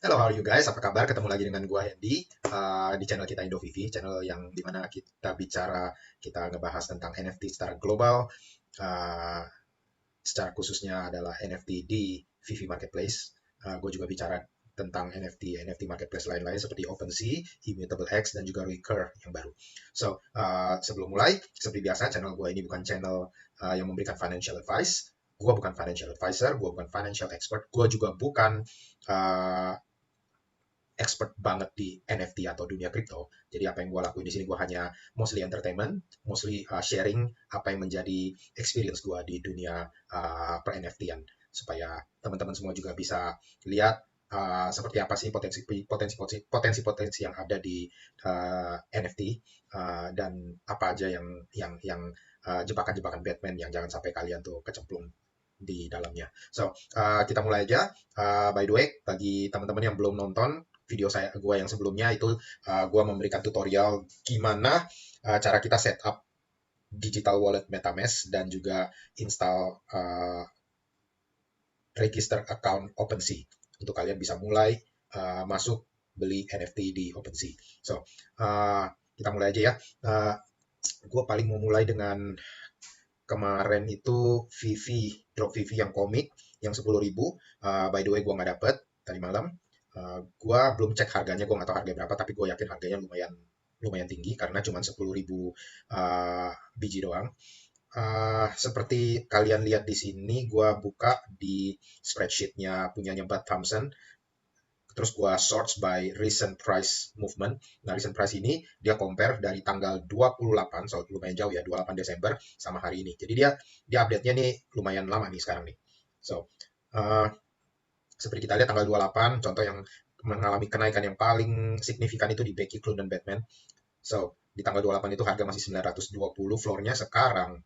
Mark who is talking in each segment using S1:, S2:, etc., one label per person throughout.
S1: Hello, how are you guys? Apa kabar? Ketemu lagi dengan gua Hendy di channel kita IndoVivi, channel yang dimana kita kita ngebahas tentang NFT secara global. uh, Secara khususnya adalah NFT di Vivi Marketplace. Gue juga bicara tentang NFT Marketplace lain-lain seperti OpenSea, Immutable X, dan juga Recur yang baru. So, sebelum mulai, seperti biasa, channel gue ini bukan channel yang memberikan financial advice. Gue bukan financial advisor, gue bukan financial expert, gue juga bukan uh, expert banget di NFT atau dunia kripto. Jadi apa yang gue lakuin di sini gue hanya mostly entertainment, mostly sharing apa yang menjadi experience gue di dunia per NFT-an supaya teman-teman semua juga bisa lihat seperti apa sih potensi-potensi yang ada di NFT dan apa aja yang jebakan-jebakan Batman yang jangan sampai kalian tuh kecemplung di dalamnya. So, kita mulai aja. By the way, bagi teman-teman yang belum nonton video gue yang sebelumnya itu, gue memberikan tutorial gimana cara kita setup digital wallet MetaMask dan juga install register account OpenSea untuk kalian bisa mulai masuk beli NFT di OpenSea. So, kita mulai aja ya. Gue paling mau mulai dengan kemarin itu drop Vivi yang komik yang 10.000. By the way, gue nggak dapet tadi malam. Gue belum cek harganya, gue nggak tahu harga berapa, tapi gue yakin harganya lumayan tinggi karena cuma 10.000 biji doang. Seperti kalian lihat di sini, gue buka di spreadsheetnya punyanya Bud Thompson. Terus gue search by recent price movement. Nah, recent price ini dia compare dari tanggal 28, so lumayan jauh ya, 28 Desember sama hari ini. Jadi dia update-nya nih lumayan lama nih sekarang nih. So, uh, seperti kita lihat tanggal 28, contoh yang mengalami kenaikan yang paling signifikan itu di Becky Clone dan Batman. So, di tanggal 28 itu harga masih 920, floor-nya sekarang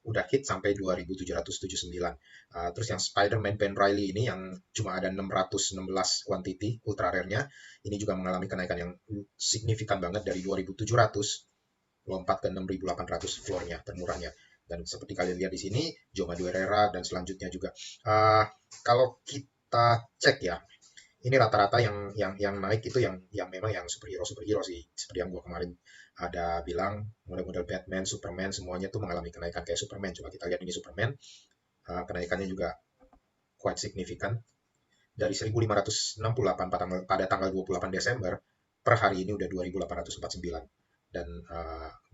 S1: udah hit sampai 2779. Terus yang Spider-Man Ben Reilly ini yang cuma ada 616 quantity ultra rare-nya, ini juga mengalami kenaikan yang signifikan banget dari 2700 lompat ke 6800 floor-nya, termurahnya. Dan seperti kalian lihat di sini, Joe Madureira dan selanjutnya juga. Kalau kita cek ya, ini rata-rata yang naik itu yang memang yang superhero sih, seperti yang gua kemarin ada bilang, model-model Batman, Superman, semuanya tuh mengalami kenaikan kayak Superman. Coba kita lihat ini Superman, kenaikannya juga quite signifikan dari 1568 pada tanggal 28 Desember per hari ini udah 2849. Dan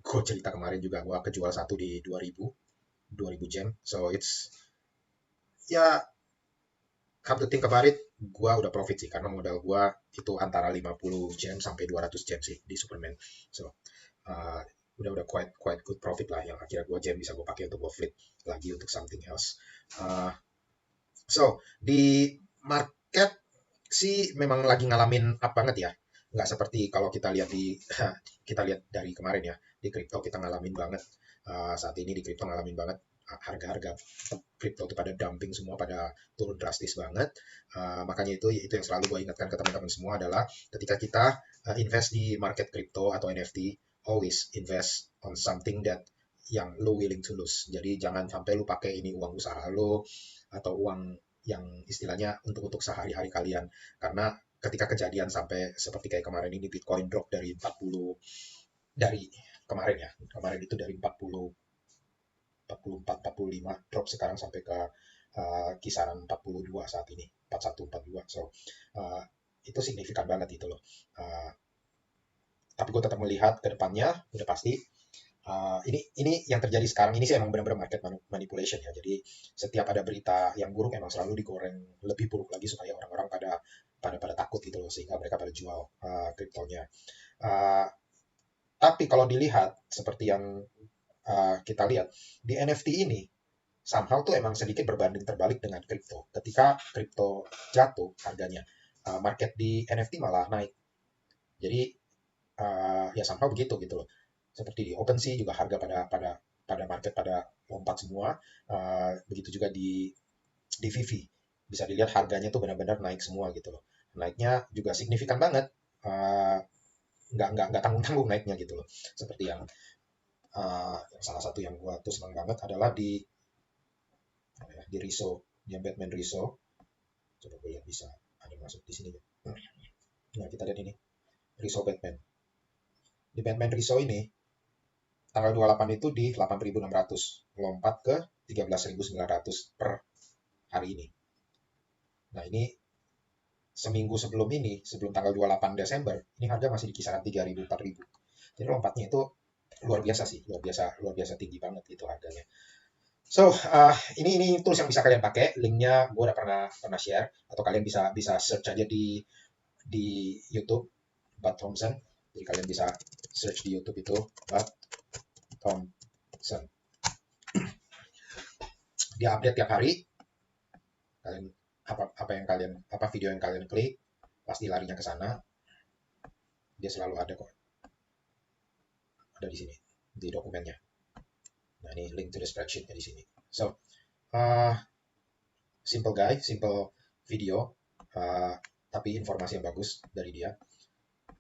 S1: gue cerita kemarin juga gue kejual satu di 2000 gem, so it's ya, come to think about it, gua udah profit sih karena modal gua itu antara 50 gem sampai 200 gem sih di Superman. So, uh, udah quite good profit lah yang akhirnya gua gem bisa gua pakai untuk gua flip lagi untuk something else. Uh, so, di market sih memang lagi ngalamin up banget ya. Nggak seperti kalau kita lihat kita lihat dari kemarin ya, di crypto kita ngalamin banget. Saat ini di crypto ngalamin banget harga-harga kripto itu pada dumping semua, pada turun drastis banget. Makanya itu yang selalu gue ingatkan ke teman-teman semua adalah ketika kita invest di market kripto atau NFT, always invest on something that yang lo willing to lose. Jadi jangan sampai lo pakai ini uang usaha lo atau uang yang istilahnya untuk sehari-hari kalian. Karena ketika kejadian sampai seperti kayak kemarin ini Bitcoin drop dari 40, dari kemarin ya, kemarin itu dari 40 44, 45, drop sekarang sampai ke kisaran 42 saat ini, 41, 42. So, itu signifikan banget itu loh. Tapi gue tetap melihat ke depannya, udah pasti. Ini yang terjadi sekarang ini sih emang benar-benar market manipulation ya. Jadi setiap ada berita yang buruk emang selalu digoreng lebih buruk lagi supaya orang-orang pada takut gitu loh, sehingga mereka pada jual kriptonya. Tapi kalau dilihat seperti yang kita lihat di NFT ini, somehow tuh emang sedikit berbanding terbalik dengan kripto. Ketika kripto jatuh harganya, market di NFT malah naik. Jadi ya somehow begitu gitu loh. Seperti di OpenSea juga harga pada market pada lompat semua. Begitu juga di Vivi. Bisa dilihat harganya tuh benar-benar naik semua gitu loh. Naiknya juga signifikan banget. Uh, nggak tanggung-tanggung naiknya gitu loh. Seperti yang salah satu yang gua tuh senang banget adalah di Riso, yang Batman Riso. Coba gue lihat bisa masuk di sini. Nah, kita lihat ini, Riso Batman. Di Batman Riso ini, tanggal 28 itu di 8.600, melompat ke 13.900 per hari ini. Nah, ini seminggu sebelum ini, sebelum tanggal 28 Desember, ini harga masih di kisaran 3.000, 4.000. Jadi lompatnya itu luar biasa sih, luar biasa tinggi banget itu harganya. So, ini tools yang bisa kalian pakai. Linknya gue udah pernah share, atau kalian bisa search aja di YouTube, Bud Thompson. Jadi kalian bisa search di YouTube itu Bud Thompson. Dia update tiap hari. Kalian apa video yang kalian klik, pasti larinya ke sana. Dia selalu ada kok. Ada di sini di dokumennya. Nah, ini link to the spreadsheet-nya di sini. So, simple guy, simple video, tapi informasi yang bagus dari dia.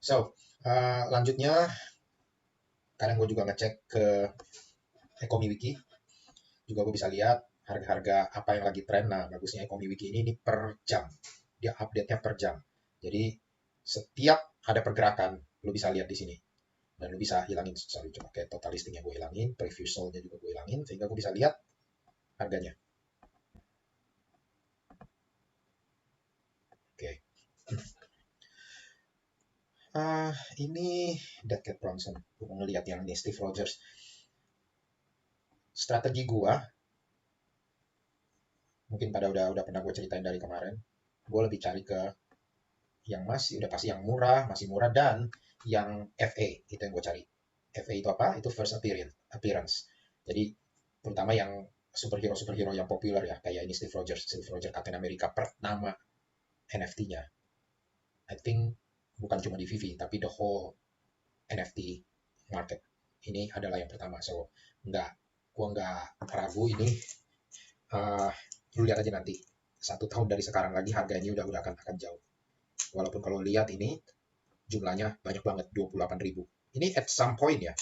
S1: So, lanjutnya, kadang gue juga ngecek ke EconomiWiki. Juga gue bisa lihat harga-harga apa yang lagi tren. Nah, bagusnya EconomiWiki ini per jam. Dia update-nya per jam. Jadi, setiap ada pergerakan, lo bisa lihat di sini. Dan lo bisa hilangin, coba kayak total listingnya gue hilangin, preview sold-nya juga gue hilangin, sehingga gue bisa lihat harganya. Oke. Ini Dead Cat Bronson. Gue mau ngeliat yang ini, Steve Rogers. Strategi gue, mungkin udah pernah gue ceritain dari kemarin, gue lebih cari ke yang udah pasti yang murah, masih murah, dan yang FA, itu yang gue cari. FA itu apa? Itu first appearance. Jadi, terutama yang superhero yang populer ya, kayak ini Steve Rogers Captain America pertama NFT-nya. I think bukan cuma di Vivi, tapi the whole NFT market ini adalah yang pertama. So, gue nggak ragu ini. Lu lihat aja nanti, 1 tahun dari sekarang lagi harga ini udah akan jauh. Walaupun kalau lihat ini jumlahnya banyak banget, 28.000. Ini at some point ya.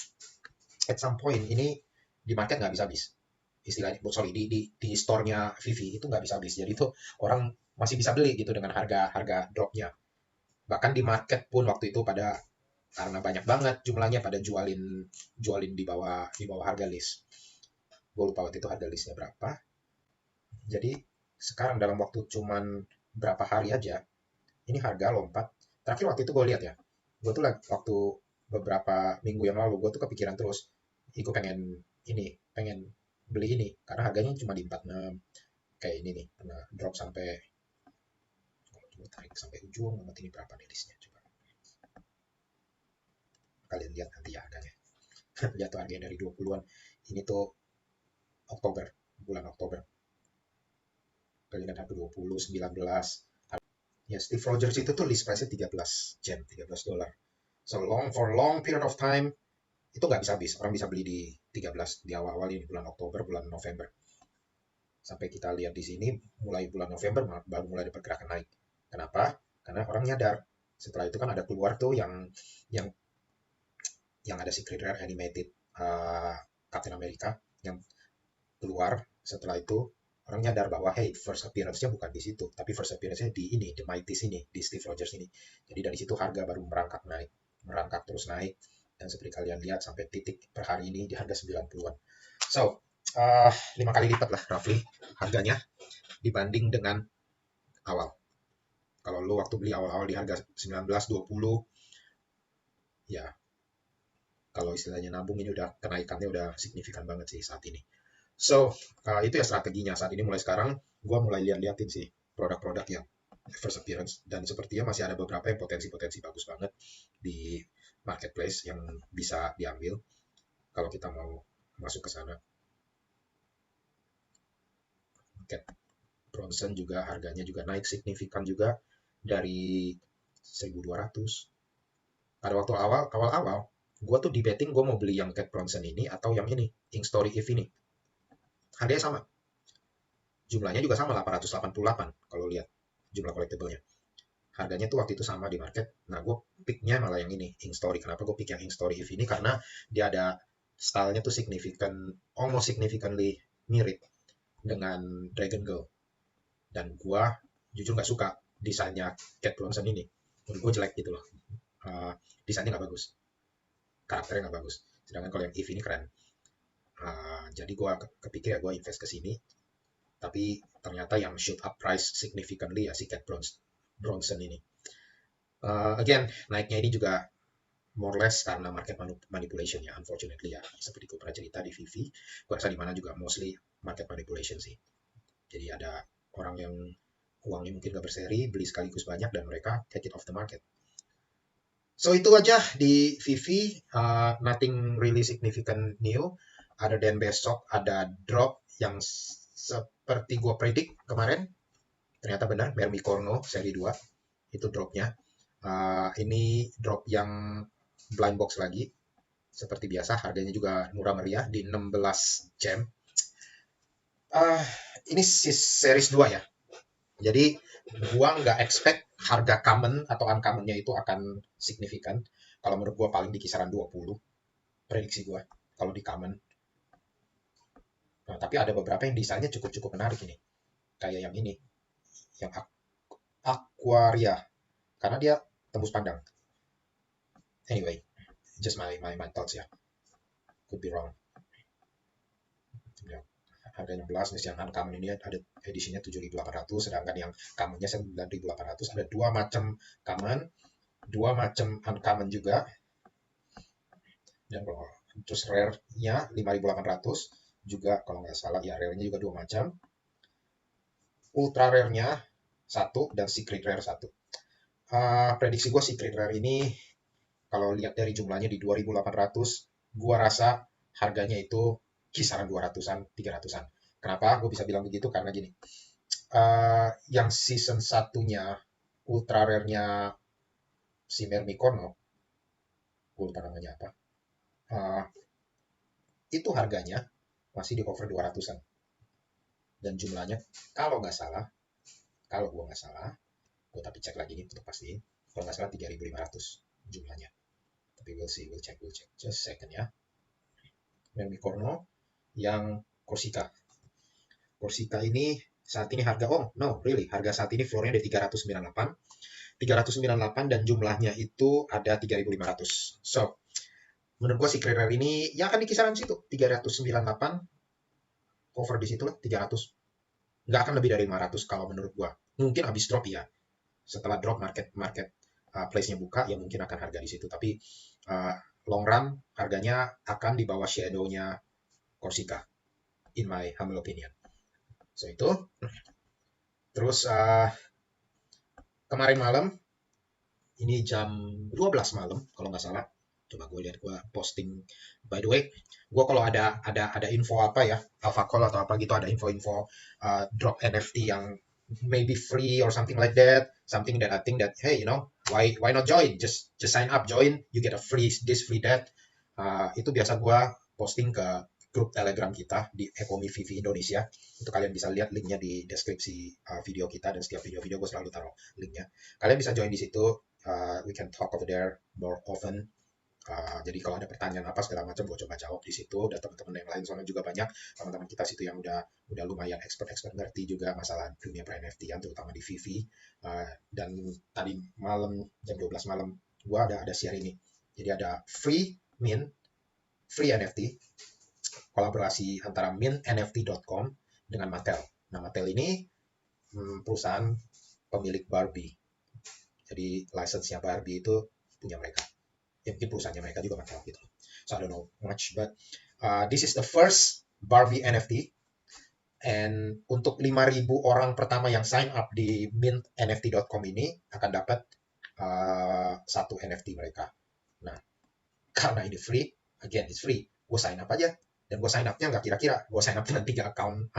S1: At some point ini di market nggak bisa habis. Istilahnya, sorry, di store-nya Vivi itu nggak bisa habis. Jadi itu orang masih bisa beli gitu dengan harga drop-nya. Bahkan di market pun waktu itu karena banyak banget jumlahnya pada jualin di bawah harga list. Gue lupa waktu itu harga listnya berapa. Jadi sekarang dalam waktu cuman berapa hari aja, ini harga lompat. Terakhir waktu itu gue lihat ya, gue tuh waktu beberapa minggu yang lalu, gue tuh kepikiran terus, gue pengen beli ini, karena harganya cuma di 46, kayak ini nih, pernah drop sampai, coba tarik sampai ujung, nomor ini berapa nih listnya, coba. Kalian lihat nanti ya harganya. Lihat tuh harganya dari 20-an, ini tuh bulan Oktober. Kalian lihat harga 20, 19, ya, Steve Rogers itu tuh list price-nya 13 $13. So for long period of time, itu nggak bisa habis. Orang bisa beli di 13 di awal-awal ini, bulan Oktober, bulan November. Sampai kita lihat di sini, mulai bulan November baru mulai ada pergerakan naik. Kenapa? Karena orang nyadar. Setelah itu kan ada keluar tuh yang ada Secret Rare Animated Captain America yang keluar. Setelah itu orang nyadar bahwa hey, first appearance-nya bukan di situ, tapi first appearance-nya di ini, The Mighties ini, di Steve Rogers ini. Jadi dari situ harga baru merangkak terus naik, dan seperti kalian lihat sampai titik per hari ini di harga 90-an. So, 5 kali lipat lah roughly harganya dibanding dengan awal. Kalau lo waktu beli awal-awal di harga 19, 20, ya kalau istilahnya nabung, ini udah kenaikannya udah signifikan banget sih saat ini. So, itu ya strateginya. Saat ini mulai sekarang, gue mulai liatin sih produk-produk yang first appearance. Dan sepertinya masih ada beberapa yang potensi bagus banget di marketplace yang bisa diambil kalau kita mau masuk ke sana. Cat Bronson juga harganya juga naik signifikan juga dari 1.200. Pada waktu awal, gue tuh debating gue mau beli yang Cat Bronson ini atau yang ini, Ink Story Eve ini. Harganya sama. Jumlahnya juga sama, 888 kalau lihat jumlah collectible-nya. Harganya tuh waktu itu sama di market. Nah, gue pick-nya malah yang ini, Ink Story. Kenapa gue pick yang Ink Story Eve ini? Karena dia ada style-nya tuh almost significantly mirip dengan Dragon Girl. Dan gue jujur nggak suka desainnya Cat Bronson ini. Menurut gue jelek gitu loh. Desainnya nggak bagus, karakternya nggak bagus. Sedangkan kalau yang Eve ini keren. Jadi gue kepikir ya gue invest ke sini. Tapi ternyata yang shoot up price significantly ya si Cat Bronson ini. Again, naiknya ini juga more or less karena market manipulation ya, unfortunately ya. Seperti gue pernah cerita di VV, gue rasa di mana juga mostly market manipulation sih. Jadi ada orang yang uangnya mungkin gak berseri, beli sekaligus banyak dan mereka take it off the market. So itu aja di VV, nothing really significant new. Other than besok ada drop yang seperti gue predik kemarin, ternyata benar, Mermicorno seri 2 itu dropnya. Ini drop yang blind box lagi, seperti biasa, harganya juga murah meriah di 16 jam. Ini series 2 ya, jadi gua nggak expect harga common atau uncommonnya itu akan signifikan. Kalau menurut gua paling di kisaran 20, prediksi gua kalau di common. Nah, tapi ada beberapa yang desainnya cukup menarik ini, kayak yang ini, yang Aquaria, karena dia tembus pandang. Anyway, just my thoughts ya, could be wrong. Ya, harganya 16, nih yang uncommon ini ada edisinya 7.800, sedangkan yang commonnya 9.800. Ada dua macam common, dua macam uncommon juga. Dan kalau terus rare-nya 5.800 juga, kalau nggak salah ya, rare-nya juga dua macam. Ultra rare-nya satu dan secret rare satu. Prediksi gue secret rare ini kalau lihat dari jumlahnya di 2.800, gue rasa harganya itu kisaran 200-an, 300-an. Kenapa gue bisa bilang begitu? Karena gini, yang season satunya ultra rare-nya si Mermicorno, gue lupa namanya apa, itu harganya masih di cover 200-an. Dan jumlahnya, kalau gue nggak salah, gue tapi cek lagi nih untuk pastiin, kalau nggak salah 3.500 jumlahnya. Tapi we'll check, just second ya. Mermicorno yang Corsica ini saat ini harga, harga saat ini floornya ada 398 dan jumlahnya itu ada 3.500. So, menurut gue si Secret Rare ini ya akan di kisaran situ, 398, cover di situ lah, 300. Nggak akan lebih dari 500 kalau menurut gue. Mungkin habis drop ya. Setelah drop market place-nya buka, ya mungkin akan harga di situ. Tapi long run harganya akan di bawah shadow-nya Corsica, in my humble opinion. So itu. Terus kemarin malam, ini jam 12 malam kalau nggak salah, coba gue lihat, gue posting. By the way, gue kalau ada info apa ya, alpha call atau apa gitu, ada info-info drop NFT yang maybe free or something like that, something that I think that, hey, why not join, just sign up, join, you get a free this, free that. Itu biasa gue posting ke grup Telegram kita di Ekomi VV Indonesia. Itu kalian bisa lihat linknya di deskripsi video kita, dan setiap video gue selalu taruh linknya. Kalian bisa join di situ. We can talk over there more often. Jadi kalau ada pertanyaan apa segala macam, gue coba jawab di situ. Dan teman-teman yang lain soalnya juga banyak teman-teman kita situ yang udah lumayan expert ngerti juga masalah dunia NFT, terutama di VV. Dan tadi malam jam 12 malam gue ada share ini. Jadi ada free NFT, kolaborasi antara mintnft.com dengan Mattel. Nah, Mattel ini perusahaan pemilik Barbie. Jadi license-nya Barbie itu punya mereka. Ya mungkin perusahaannya mereka juga Mattel gitu. So I don't know much, but this is the first Barbie NFT. And untuk 5.000 orang pertama yang sign up di mintnft.com ini akan dapat satu NFT mereka. Nah, karena ini free, again it's free, gue sign up aja. Dan gue sign up-nya nggak kira-kira, gue sign up dengan 3 account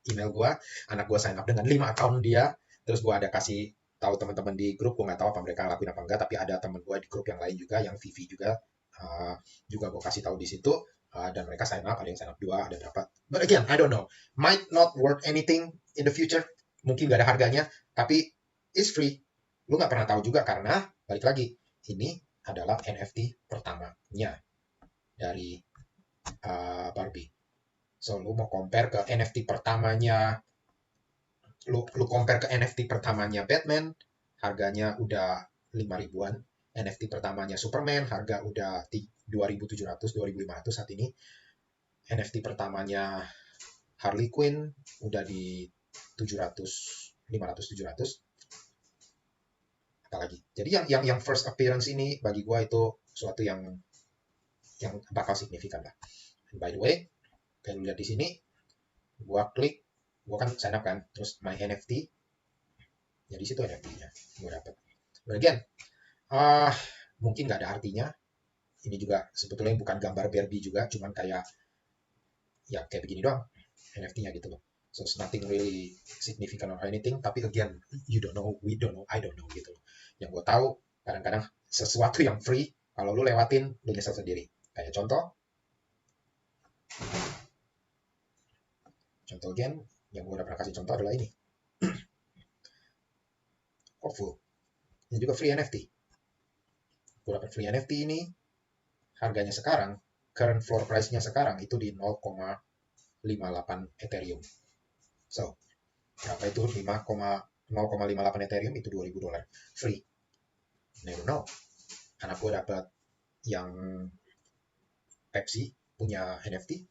S1: email gue, anak gue sign up dengan 5 account dia, terus gue ada kasih tahu teman-teman di grup, gue nggak tahu apa mereka ngelakuin apa enggak, tapi ada teman gue di grup yang lain juga, yang VV juga gue kasih tahu di situ, dan mereka sign up, ada yang sign up 2, ada dapat. But again, I don't know, might not worth anything in the future, mungkin nggak ada harganya, tapi it's free. Lu nggak pernah tahu juga, karena balik lagi, ini adalah NFT pertamanya dari Barbie. So, lu mau compare ke NFT pertamanya lu compare ke NFT pertamanya Batman, harganya udah 5 ribuan. NFT pertamanya Superman, harga udah 2.700, 2.500 saat ini. NFT pertamanya Harley Quinn udah di 700, 500, 700. Apalagi. Jadi yang first appearance ini bagi gua itu suatu yang bakal signifikan lah. And by the way, kayak lu lihat di sini, gua klik, gua kan sign up kan, terus my NFT, ya di situ NFT-nya gua dapet. But again, mungkin nggak ada artinya. Ini juga sebetulnya bukan gambar Barbie juga, cuman kayak ya kayak begini doang NFT-nya gitu loh. So it's nothing really significant or anything. Tapi again, you don't know, we don't know, I don't know gitu loh. Yang gue tahu kadang-kadang sesuatu yang free, kalau lu lewatin, lu nyesel sendiri. Kayak contoh again, yang gue udah pernah kasih contoh adalah ini. Hopeful. Ini juga free NFT. Gue dapat free NFT ini, harganya sekarang, current floor price-nya sekarang itu di 0,58 Ethereum. So, berapa itu? 0,58 Ethereum itu $2.000. Free. Never know. Anak gue dapat yang Pepsi punya NFT,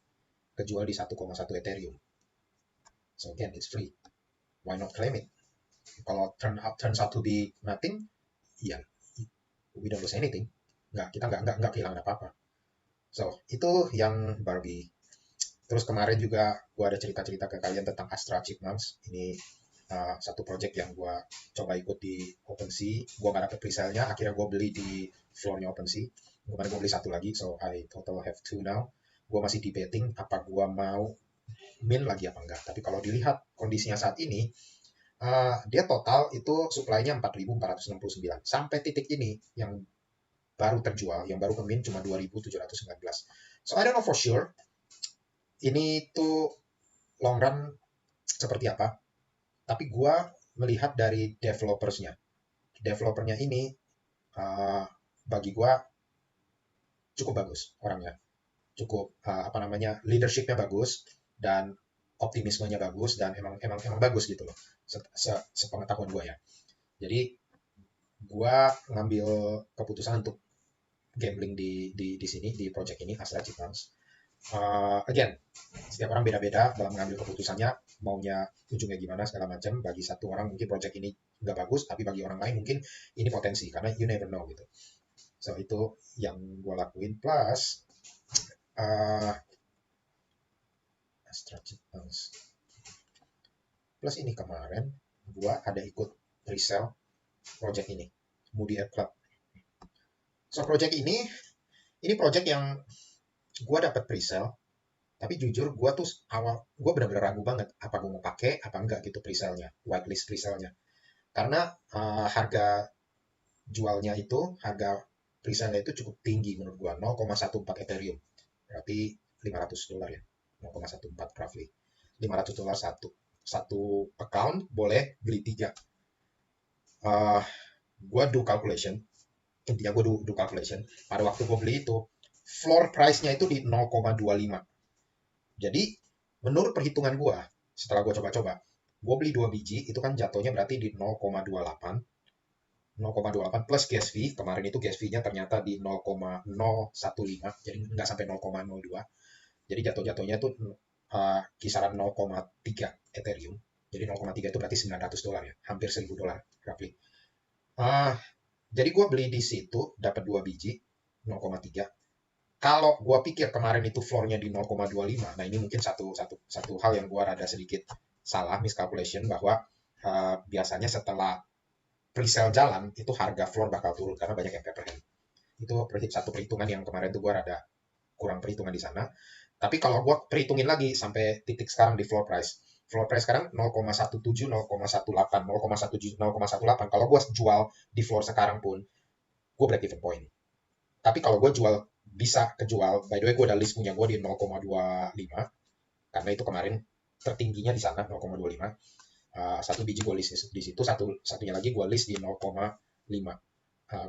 S1: kejual di 1,1 Ethereum. So again, it's free. Why not claim it? Kalau turns out to be nothing, ya we don't lose anything. Kita nggak kehilangan apa-apa. So, itu yang Barbie. Terus kemarin juga gue ada cerita-cerita ke kalian tentang Astra Chipmunks. Ini satu project yang gue coba ikut di OpenSea. Gue nggak dapet presale-nya, akhirnya gue beli di floor-nya OpenSea. Kemarin gue beli satu lagi, so I total have 2 now. Gue masih debating apa gue mau min lagi apa enggak. Tapi kalau dilihat kondisinya saat ini, dia total itu supply-nya 4.469. Sampai titik ini yang baru terjual, yang baru kemin cuma 2.719. So I don't know for sure ini tuh long run seperti apa. Tapi gue melihat dari developersnya. Developernya ini bagi gue cukup bagus orangnya. Cukup leadershipnya bagus dan optimismenya bagus dan emang bagus gitu loh. Sepengetahuan gue ya. Jadi gue ngambil keputusan untuk gambling di sini, di project ini, Astra Chipmunks. Again, setiap orang beda-beda dalam mengambil keputusannya, maunya ujungnya gimana segala macam. Bagi satu orang mungkin project ini nggak bagus, tapi bagi orang lain mungkin ini potensi, karena you never know gitu. So itu yang gue lakuin. Plus Astra Chipmunks. Plus ini kemarin gue ada ikut resell project ini, Moody App Club. So project ini project yang gue dapat presale, tapi jujur gue tuh gue benar-benar ragu banget apa gue mau pakai apa enggak gitu presale-nya, whitelist presale-nya, karena harga jualnya itu, harga presale-nya itu cukup tinggi menurut gue, 0,14 Ethereum, berarti $500 ya, 0,14 roughly, $500 satu account, boleh beli 3. Gue do calculation, intinya gue do calculation, pada waktu gue beli itu floor price-nya itu di 0,25. Jadi menurut perhitungan gue, setelah gue coba-coba, gue beli 2 biji, itu kan jatuhnya berarti di 0,28 plus gas fee. Kemarin itu gas fee-nya ternyata di 0,015, jadi nggak sampai 0,02. Jadi jatuh-jatuhnya itu kisaran 0,3 Ethereum. Jadi 0,3 itu berarti $900 ya, hampir $1.000 roughly. Jadi gue beli di situ, dapat 2 biji, 0,3. Kalau gue pikir kemarin itu floor-nya di 0,25, nah ini mungkin satu hal yang gue rada sedikit salah, miscalculation, bahwa biasanya setelah presale jalan, itu harga floor bakal turun, karena banyak yang paper hand. Itu satu perhitungan yang kemarin tuh gue rada kurang perhitungan di sana. Tapi kalau gue perhitungin lagi sampai titik sekarang di floor price sekarang 0,17, 0,18, 0,17, 0,18. Kalau gue jual di floor sekarang pun, gue break even point. Tapi kalau gue jual, bisa kejual, by the way gue ada list punya gue di 0,25, karena itu kemarin tertingginya di sana 0,25. Satu biji gue list di situ, satunya lagi gue list di 0,5.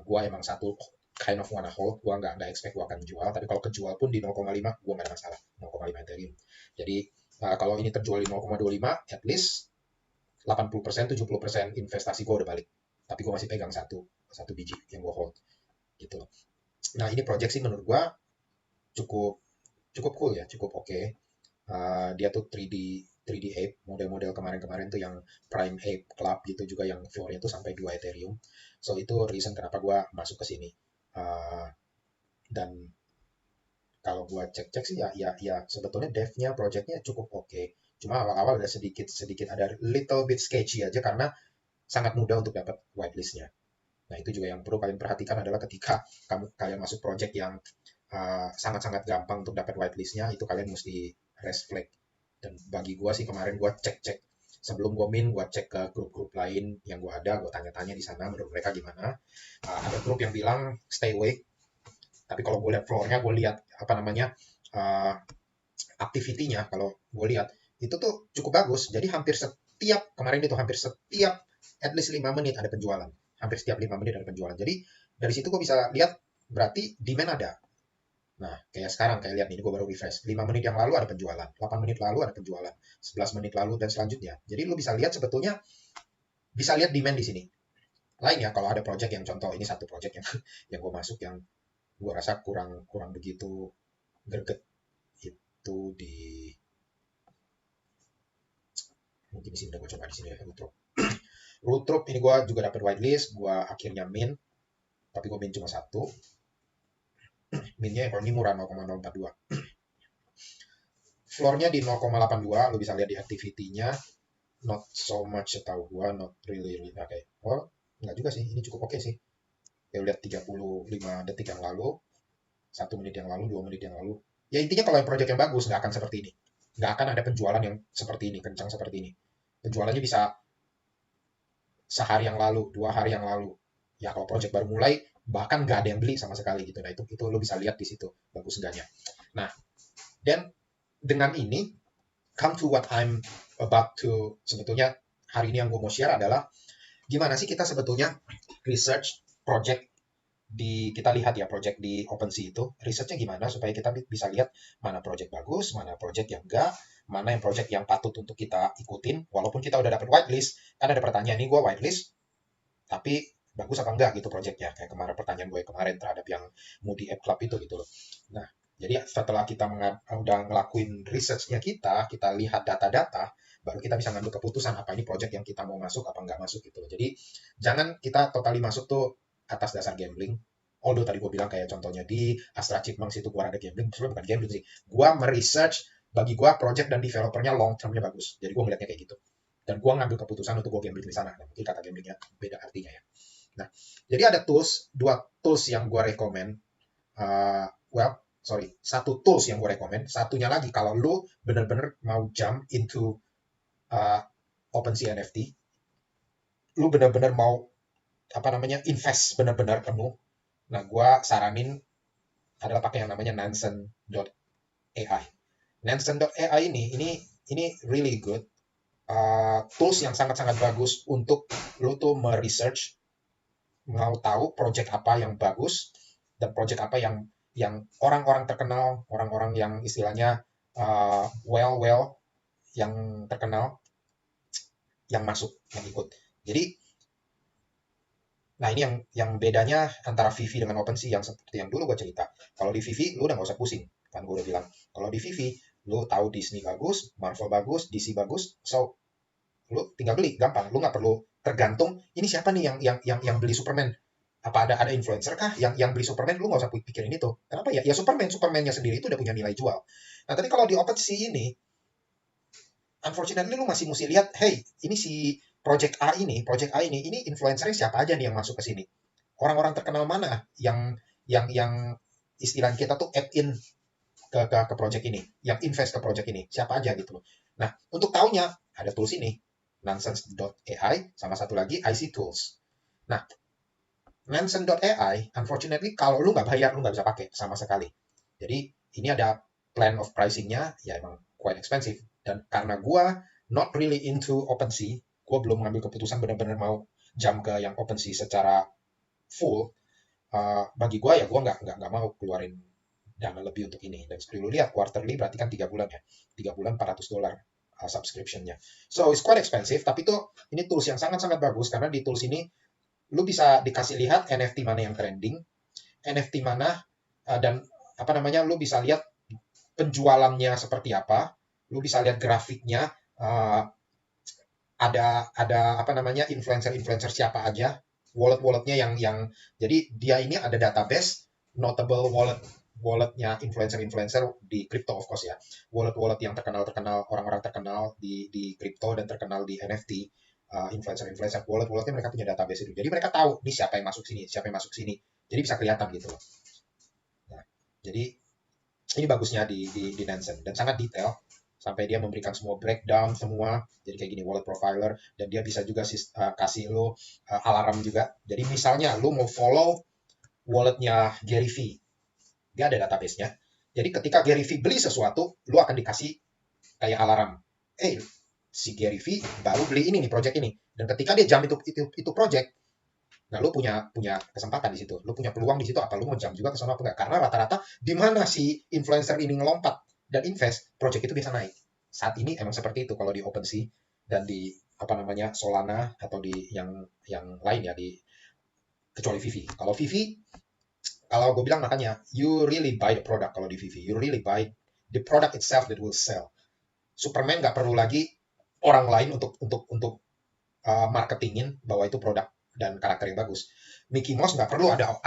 S1: Gue emang satu kind of wanna hold, gue nggak expect gue akan jual, tapi kalau kejual pun di 0,5 gue nggak ada masalah, 0,5 Ethereum. Jadi kalau ini terjual di 0,25, at least 80%, 70% investasi gue udah balik. Tapi gue masih pegang satu biji yang gue hold gitu loh. Nah, ini project sih menurut gue cukup cukup cool ya, cukup oke. Dia tuh 3D Ape, model-model kemarin-kemarin tuh yang Prime Ape Club gitu juga yang floor-nya tuh sampai 2 Ethereum. So itu reason kenapa gue masuk ke sini. Dan kalau gue cek-cek sih ya sebetulnya dev-nya, project-nya cukup oke. Cuma awal-awal ada sedikit ada little bit sketchy aja karena sangat mudah untuk dapat whitelist-nya. Nah, itu juga yang perlu kalian perhatikan adalah ketika kalian masuk project yang sangat-sangat gampang untuk dapat whitelist-nya, itu kalian mesti rest flag. Dan bagi gue sih kemarin gue cek-cek. Sebelum gue gue cek ke grup-grup lain yang gue ada, gue tanya-tanya di sana menurut mereka gimana. Ada grup yang bilang stay away. Tapi kalau gue lihat floor-nya, gue lihat apa namanya activity-nya, kalau gue lihat itu tuh cukup bagus. Jadi hampir setiap at least 5 menit ada penjualan. Hampir setiap 5 menit ada penjualan. Jadi dari situ gue bisa lihat berarti demand ada. Nah, kayak sekarang, kayak lihat nih, gue baru refresh. 5 menit yang lalu ada penjualan, 8 menit lalu ada penjualan, 11 menit lalu dan selanjutnya. Jadi lu bisa lihat sebetulnya, bisa lihat demand di sini. Lain ya, kalau ada project yang contoh, ini satu project yang yang gue masuk yang gue rasa kurang begitu greget itu di mungkin di sini gue coba di sini ya, Rutrop ini gue juga dapat whitelist, gue akhirnya min, tapi gue min cuma satu. Minnya yang ini murah 0,042. Floornya di 0,82, lo bisa lihat di activity-nya. Not so much setahu gue, not really oke. Oh, enggak juga sih, ini cukup oke sih. Ya lihat 35 detik yang lalu, 1 menit yang lalu, 2 menit yang lalu. Ya intinya kalau yang project yang bagus, nggak akan seperti ini. Nggak akan ada penjualan yang seperti ini, kencang seperti ini. Penjualannya bisa sehari yang lalu, 2 hari yang lalu. Ya kalau project baru mulai, bahkan nggak ada yang beli sama sekali gitu. Nah itu lo bisa lihat di situ bagus enggaknya. Nah, dan dengan ini come to what I'm about to, sebetulnya hari ini yang gue mau share adalah gimana sih kita sebetulnya research project kita lihat ya project di OpenSea itu researchnya gimana supaya kita bisa lihat mana project bagus, mana project yang enggak, mana yang project yang patut untuk kita ikutin walaupun kita udah dapat whitelist. Kan ada pertanyaan nih, gue whitelist tapi bagus apa enggak gitu projectnya, kayak kemarin pertanyaan gue kemarin terhadap yang Moody App Club itu gitu loh. Nah, jadi setelah kita udah ngelakuin research-nya kita lihat data-data, baru kita bisa ngambil keputusan apa ini project yang kita mau masuk apa enggak masuk gitu loh. Jadi jangan kita totally masuk tuh atas dasar gambling. Although tadi gue bilang kayak contohnya di Astra Chipmunks itu gue ada gambling, sebenarnya bukan gambling sih. Gue meresearch, bagi gue project dan developernya long term-nya bagus. Jadi gue melihatnya kayak gitu. Dan gue ngambil keputusan untuk gue gambling di sana. Nah, mungkin kata gamblingnya beda artinya ya. Nah, jadi ada dua tools yang gue rekomen. Satu tools yang gue rekomen. Satunya lagi, kalau lu bener-bener mau jump into OpenSea NFT, lu bener-bener mau invest bener-bener penuh. Nah, gue saranin adalah pakai yang namanya Nansen.ai. Nansen.ai ini really good. Tools yang sangat-sangat bagus untuk lu tuh meresearch, mau tahu project apa yang bagus dan project apa yang orang-orang terkenal, orang-orang yang istilahnya yang terkenal yang masuk, yang ikut. Jadi nah ini yang bedanya antara Vivi dengan OpenSea yang seperti yang dulu gue cerita. Kalau di Vivi lu udah nggak usah pusing, kan gue udah bilang. Kalau di Vivi lu tahu Disney bagus, Marvel bagus, DC bagus, so lu tinggal beli, gampang. Lu nggak perlu tergantung ini siapa nih yang beli Superman. Apa ada influencer kah yang beli Superman? Lu nggak usah pikirin itu. Kenapa ya? Ya Superman-nya sendiri itu udah punya nilai jual. Nah, tapi kalau di OpenSea ini, unfortunately lu masih mesti lihat, hey, ini si project A ini influencernya siapa aja nih yang masuk ke sini? Orang-orang terkenal mana yang istilah kita tuh add in ke project ini, yang invest ke project ini, siapa aja gitu loh. Nah, untuk taunya ada tools ini, Nansen.ai, sama satu lagi IC Tools. Nah, Nansen.ai, unfortunately, kalau lu nggak bayar, lu nggak bisa pakai sama sekali. Jadi, ini ada plan of pricing-nya, ya emang quite expensive. Dan karena gue not really into OpenSea, gue belum ngambil keputusan benar-benar mau jump ke yang OpenSea secara full. Bagi gue ya gue nggak mau keluarin dana lebih untuk ini. Dan seperti lu lihat, quarterly berarti kan 3 bulan ya. 3 bulan $400. subscription-nya. So, it's quite expensive, tapi ini tools yang sangat-sangat bagus, karena di tools ini, lu bisa dikasih lihat NFT mana yang trending, NFT mana, dan lu bisa lihat penjualannya seperti apa, lu bisa lihat grafiknya, ada influencer siapa aja, walletnya yang jadi dia ini ada database notable walletnya influencer di crypto, of course ya, wallet yang terkenal orang-orang terkenal di crypto dan terkenal di NFT, influencer walletnya mereka punya database itu, jadi mereka tahu nih siapa yang masuk sini, jadi bisa kelihatan gitu loh. Nah, jadi ini bagusnya di Nansen, dan sangat detail sampai dia memberikan semua breakdown semua, jadi kayak gini wallet profiler, dan dia bisa juga kasih lo alarm juga. Jadi misalnya lo mau follow walletnya Gary V, dia ada database-nya, jadi ketika Gary V beli sesuatu, lo akan dikasih kayak alarm, si Gary V baru beli ini nih, project ini, dan ketika dia jam itu project, nah lu punya kesempatan di situ, lu punya peluang di situ, apa lu mau jam juga ke sana apa enggak, karena rata-rata di mana si influencer ini ngelompat dan invest, project itu bisa naik. Saat ini emang seperti itu kalau di OpenSea dan di Solana atau di yang lain ya, di kecuali Vivi. Kalau Vivi, kalau gue bilang makanya you really buy the product. Kalau di Vivi you really buy the product itself that will sell. Superman nggak perlu lagi orang lain untuk marketingin bahwa itu produk dan karakter yang bagus. Mickey Mouse nggak perlu ada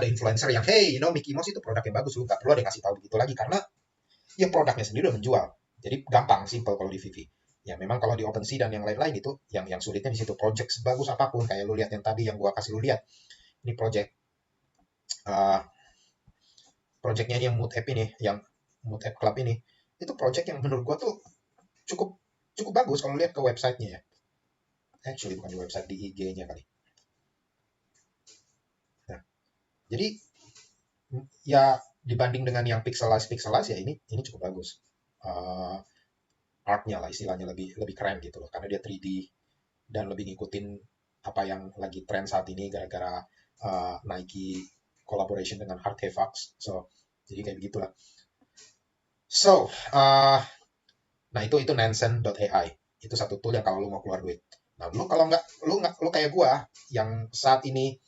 S1: influencer yang Mickey Mouse itu produk yang bagus, lu nggak perlu ada yang ngasih tahu begitu lagi, karena ya produknya sendiri udah menjual. Jadi gampang, simple kalau di Vivi. Ya memang kalau di OpenSea dan yang lain-lain itu yang sulitnya di situ, project sebagus apapun, kayak lu lihat yang tadi yang gua kasih lu lihat. Ini projectnya ini yang Mood App ini, yang Mood App Club ini. Itu project yang menurut gua tuh cukup bagus kalau lihat ke websitenya ya. Actually bukan di website, di IG-nya kali. Nah, jadi ya dibanding dengan yang pixelize ya ini cukup bagus. Artnya lah istilahnya lebih keren gitu loh, karena dia 3D dan lebih ngikutin apa yang lagi tren saat ini gara-gara Nike collaboration dengan Artifacts. So jadi kayak begitulah. So nah itu Nansen.ai, itu satu tool yang kalau lu mau keluar duit. Nah, lu kalau lu kayak gua yang saat ini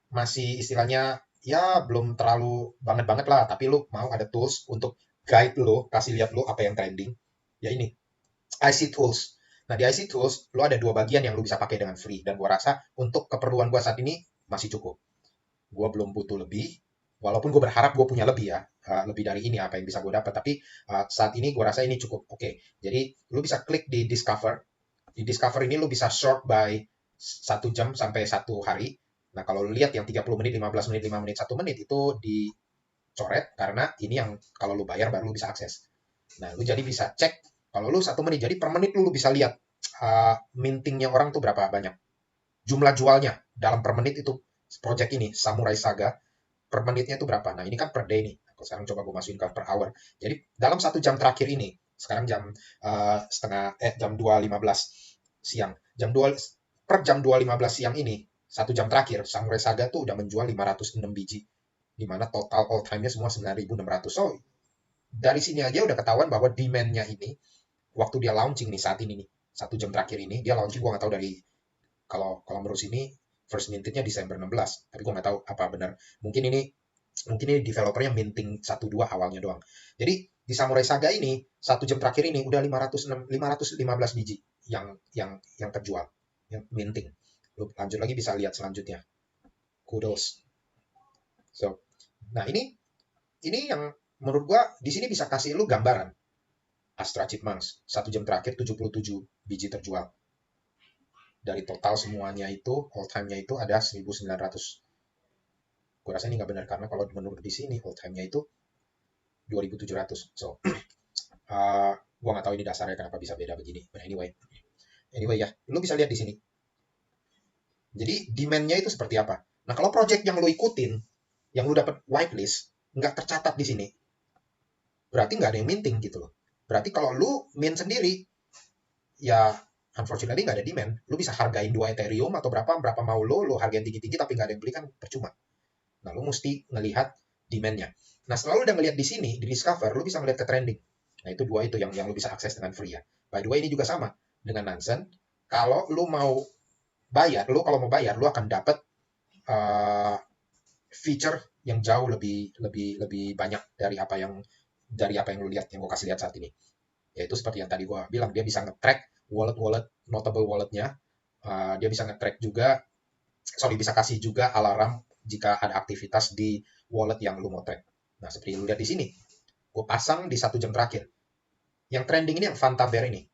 S1: masih istilahnya ya belum terlalu banget lah, tapi lu mau ada tools untuk guide lu, kasih lihat lu apa yang trending. Ya ini IC Tools. Nah, di IC Tools lu ada 2 bagian yang lu bisa pakai dengan free, dan gua rasa untuk keperluan gua saat ini masih cukup. Gua belum butuh lebih, walaupun gue berharap gue punya lebih ya, lebih dari ini apa yang bisa gue dapat, tapi saat ini gue rasa ini cukup oke. Jadi lu bisa klik di Discover. Di Discover ini lu bisa sort by 1 jam sampai 1 hari. Nah, kalau lu lihat yang 30 menit, 15 menit, 5 menit, 1 menit itu dicoret, karena ini yang kalau lu bayar baru lu bisa akses. Nah, lu jadi bisa cek kalau lu 1 menit, jadi per menit lu bisa lihat mintingnya orang tuh berapa banyak. Jumlah jualnya dalam per menit itu project ini, Samurai Saga, per menitnya itu berapa. Nah, ini kan per day nih. Aku sekarang coba gue masukin ke per hour. Jadi, dalam 1 jam terakhir ini, sekarang jam 2.15 siang. Per jam 2.15 siang ini, 1 jam terakhir, Samurai Saga tuh udah menjual 506 biji. Di mana total all time-nya semua 9.600. So, dari sini aja udah ketahuan bahwa demand-nya ini, waktu dia launching nih, saat ini nih, 1 jam terakhir ini, dia launching, gue nggak tahu dari, kalau menurut sini, first minted-nya Desember 16, tapi gue nggak tahu apa benar. Mungkin ini developernya minting 1-2 awalnya doang. Jadi di Samurai Saga ini 1 jam terakhir ini udah 515 biji yang terjual, yang minting. Lu lanjut lagi bisa lihat selanjutnya. Kudos. So, nah ini yang menurut gua di sini bisa kasih lu gambaran. Astra Chipmunks 1 jam terakhir 77 biji terjual. Dari total semuanya itu, all time-nya itu ada 1.900. Gue rasa ini nggak benar, karena kalau menurut di sini all time-nya itu 2.700. So, gue nggak tahu ini dasarnya kenapa bisa beda begini. But anyway ya, lu bisa lihat di sini. Jadi demand-nya itu seperti apa. Nah, kalau project yang lu ikutin, yang lu dapat whitelist, nggak tercatat di sini, berarti nggak ada yang minting gitu loh. Berarti kalau lu mint sendiri, ya unfortunately nggak ada demand. Lu bisa hargain 2 Ethereum atau berapa mau lu hargain tinggi-tinggi, tapi nggak ada yang beli kan percuma. Nah, lu mesti ngelihat demand-nya. Nah, setelah lu udah ngelihat di sini, di Discover, lu bisa ngelihat ke trending. Nah, itu 2 itu yang lu bisa akses dengan free ya. By the way, ini juga sama dengan Nansen. Kalau lu mau bayar, lu akan dapat feature yang jauh lebih banyak dari apa yang lu lihat, yang gue kasih lihat saat ini. Yaitu seperti yang tadi gue bilang, dia bisa nge-track notable walletnya. Dia bisa nge-track juga, bisa kasih juga alarm jika ada aktivitas di wallet yang lu mau track. Nah, seperti lu lihat di sini, gue pasang di 1 jam terakhir. Yang trending ini yang Fanta Bear ini.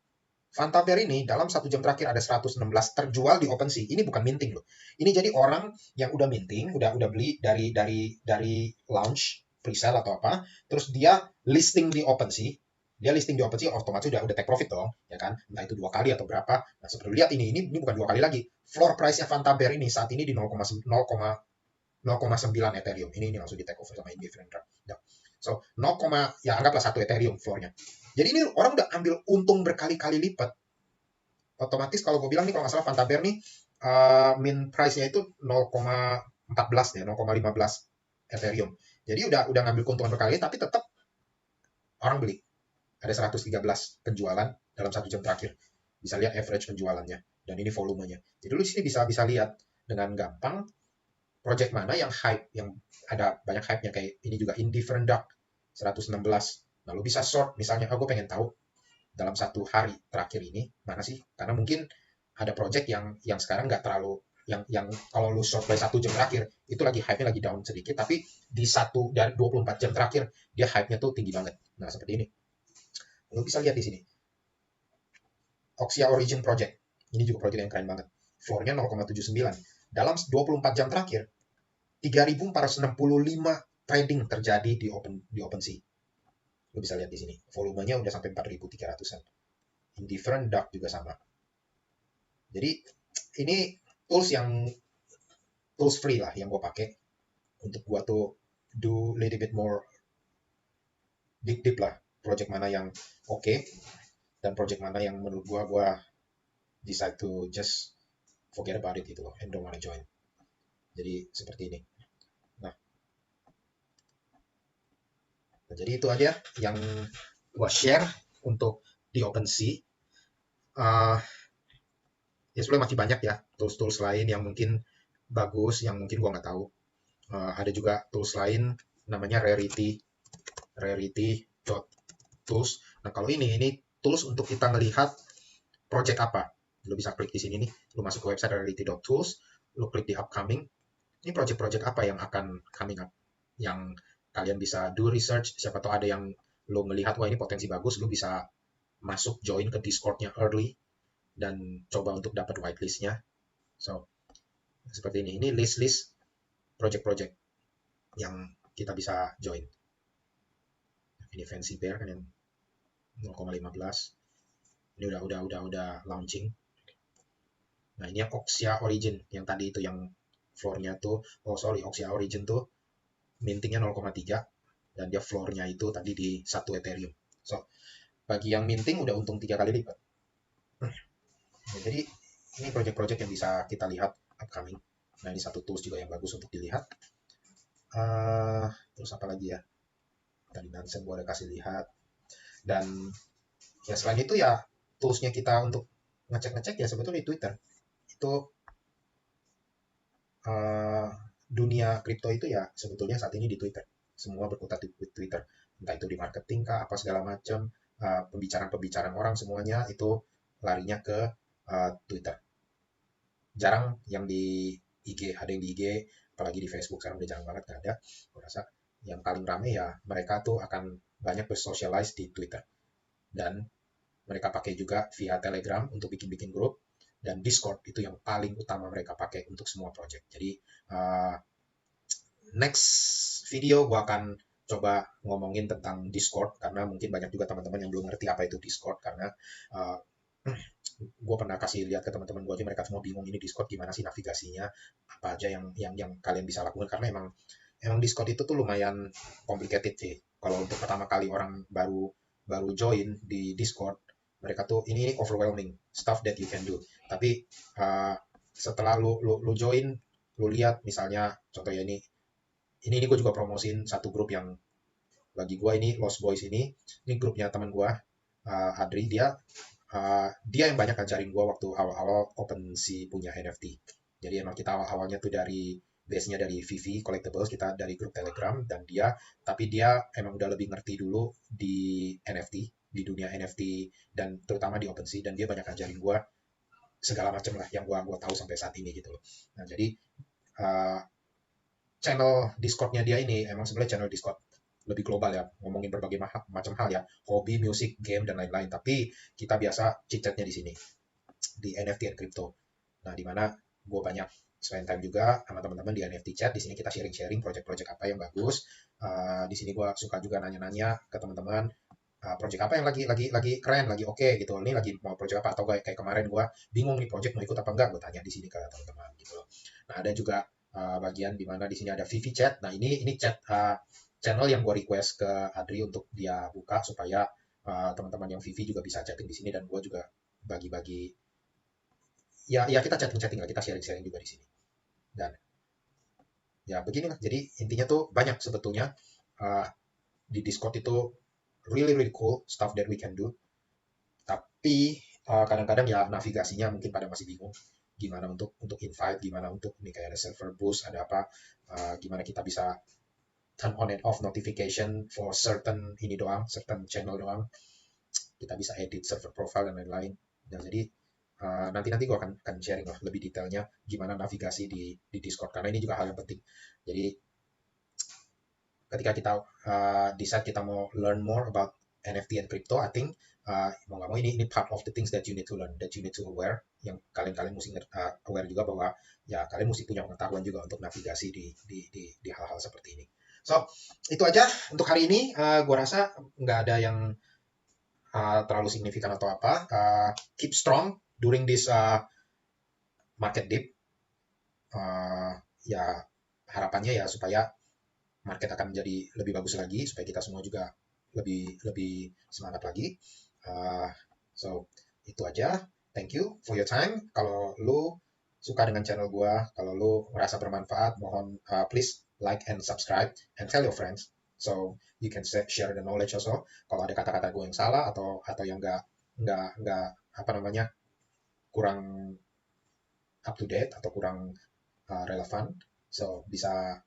S1: Fanta Bear ini dalam 1 jam terakhir ada 116 terjual di OpenSea. Ini bukan minting loh. Ini jadi orang yang udah minting, udah beli dari launch, pre-sale atau apa, terus dia listing di OpenSea. Dia listing di OpenSea otomatis udah take profit dong, ya kan? Entah itu 2 kali atau berapa. Nah, seperti lihat ini bukan 2 kali lagi. Floor price-nya Fanta Bear ini saat ini di 0,9 Ethereum. Ini langsung di take over sama Indifferent Drug. Nah, so, ya anggaplah 1 Ethereum floor-nya. Jadi ini orang udah ambil untung berkali-kali lipat. Otomatis kalau gue bilang nih, kalau nggak salah Fanta Bear nih, min price-nya itu 0,14 ya, 0,15 Ethereum. Jadi udah ngambil keuntungan berkali, tapi tetap orang beli. Ada 113 penjualan dalam 1 jam terakhir. Bisa lihat average penjualannya. Dan ini volumenya. Jadi lu sini bisa lihat dengan gampang project mana yang hype, yang ada banyak hype-nya, kayak ini juga Indifferent Duck 116. Nah, lu bisa sort, misalnya, aku pengen tahu dalam 1 hari terakhir ini mana sih, karena mungkin ada project yang sekarang nggak terlalu, yang kalau lu sort by 1 jam terakhir, itu lagi hype-nya lagi down sedikit, tapi di dari 24 jam terakhir, dia hype-nya tuh tinggi banget. Nah, seperti ini. Lu bisa lihat di sini. Oxia Origin Project. Ini juga project yang keren banget. Floor-nya 0,79. Dalam 24 jam terakhir, 3.465 trading terjadi di OpenSea. Lu bisa lihat di sini. Volumenya udah sampai 4.300-an. Indifferent Duck juga sama. Jadi ini tools free lah yang gue pakai untuk gue tuh do little bit more deep lah. Project mana yang oke, dan project mana yang menurut gue decide to just forget about it gitu loh, and don't wanna join. Jadi seperti ini. Nah, jadi itu aja yang gue share untuk di OpenSea. Ya sebenarnya masih banyak ya tools lain yang mungkin bagus, yang mungkin gue nggak tahu. Ada juga tools lain namanya rarity.tools. Nah, kalau ini tools untuk kita melihat project apa. Lu bisa klik di sini nih, lu masuk ke website rarity.tools, lu klik di upcoming. Ini project-project apa yang akan coming up, yang kalian bisa do research. Siapa tahu ada yang lu melihat, wah ini potensi bagus, lu bisa masuk join ke Discord-nya early dan coba untuk dapat whitelist-nya. So, seperti ini. Ini list project-project yang kita bisa join. Ini Fancy Bear kan yang 0,15. Ini udah launching. Nah, ini yang Oxia Origin yang tadi itu, yang floor-nya tuh, Oxia Origin tuh mintingnya 0,3 dan dia floor-nya itu tadi di 1 Ethereum. So, bagi yang minting udah untung 3 kali lipat. Nah, jadi ini project-project yang bisa kita lihat upcoming. Nah, ini satu tools juga yang bagus untuk dilihat. Terus apa lagi ya? Tadi Nansen gue ada kasih lihat. Dan ya selain itu ya toolsnya kita untuk ngecek ya sebetulnya di Twitter. Itu dunia kripto itu ya sebetulnya saat ini di Twitter. Semua berkutat di Twitter. Entah itu di marketing kah, apa segala macam, pembicaraan orang semuanya itu larinya ke Twitter. Jarang yang di IG, ada yang di IG, apalagi di Facebook sekarang udah jarang banget, nggak ada. Gue rasa yang paling rame ya mereka tuh akan banyak bersocialize di Twitter. Dan mereka pakai juga via Telegram untuk bikin grup, dan Discord itu yang paling utama mereka pakai untuk semua project. Jadi next video gue akan coba ngomongin tentang Discord, karena mungkin banyak juga teman-teman yang belum ngerti apa itu Discord, karena gue pernah kasih lihat ke teman-teman gue aja, mereka semua bingung ini Discord gimana sih navigasinya, apa aja yang kalian bisa lakukan, karena emang Discord itu tuh lumayan complicated sih. Kalau untuk pertama kali orang baru join di Discord, mereka tuh ini overwhelming stuff that you can do. Tapi setelah lu join, lu lihat misalnya contohnya ini gue juga promosiin satu grup yang bagi gue ini Lost Boys ini grupnya teman gue Adri, dia dia yang banyak ngajarin gue waktu awal-awal OpenSea punya NFT. Jadi emang kita awal-awalnya tuh dari base-nya dari VV Collectibles, kita dari grup Telegram, dan tapi dia emang udah lebih ngerti dulu di NFT, di dunia NFT, dan terutama di OpenSea, dan dia banyak ngajarin gue segala macam lah yang gua tahu sampai saat ini gitu loh. Nah, jadi uh, channel Discord-nya dia ini emang sebenarnya channel Discord lebih global ya, ngomongin berbagai macam hal ya, hobi, musik, game, dan lain-lain. Tapi kita biasa chit-chatnya di sini, di NFT dan crypto. Nah, di mana gue banyak spend time juga sama teman-teman di NFT chat. Di sini kita sharing-sharing project-project apa yang bagus. Di sini gue suka juga nanya-nanya ke teman-teman, project apa yang lagi keren, lagi oke gitu. Ini lagi mau project apa, atau kayak kemarin gue bingung nih project mau ikut apa enggak, gue tanya di sini ke teman-teman gitu loh. Nah, ada juga bagian di mana di sini ada VV chat. Nah, ini chat channel yang gue request ke Adri untuk dia buka supaya teman-teman yang VV juga bisa chatting di sini, dan gue juga bagi-bagi, ya kita chatting-chatting lah, kita sharing-sharing juga di sini. Dan ya beginilah, jadi intinya tuh banyak sebetulnya di Discord itu really really cool stuff that we can do. Tapi kadang-kadang ya navigasinya mungkin pada masih bingung gimana untuk invite, gimana untuk ini kayak ada server boost, ada apa, gimana kita bisa turn on and off notification for certain ini doang, certain channel doang. Kita bisa edit server profile dan lain-lain. Dan jadi nanti gue akan sharing lah lebih detailnya gimana navigasi di Discord, karena ini juga hal yang penting. Jadi ketika kita decide kita mau learn more about NFT and crypto, I think mau nggak mau ini part of the things that you need to learn, that you need to aware, yang kalian mesti aware juga bahwa ya kalian mesti punya pengetahuan juga untuk navigasi di hal-hal seperti ini. So itu aja untuk hari ini. Gue rasa nggak ada yang terlalu signifikan atau apa. Keep strong during this market dip. Ya harapannya ya supaya market akan menjadi lebih bagus lagi, supaya kita semua juga lebih semangat lagi. So itu aja. Thank you for your time. Kalau lu suka dengan channel gua, kalau lu merasa bermanfaat, mohon please like and subscribe and tell your friends, so you can share the knowledge also. Kalau ada kata-kata gue yang salah atau yang nggak apa namanya, kurang up to date atau kurang relevan, so bisa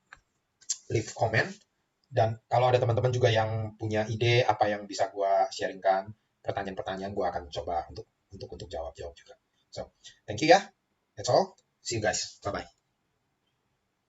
S1: leave comment. Dan kalau ada teman-teman juga yang punya ide apa yang bisa gue sharingkan, pertanyaan-pertanyaan, gue akan coba untuk jawab juga. So, thank you ya. That's all. See you guys. Bye-bye.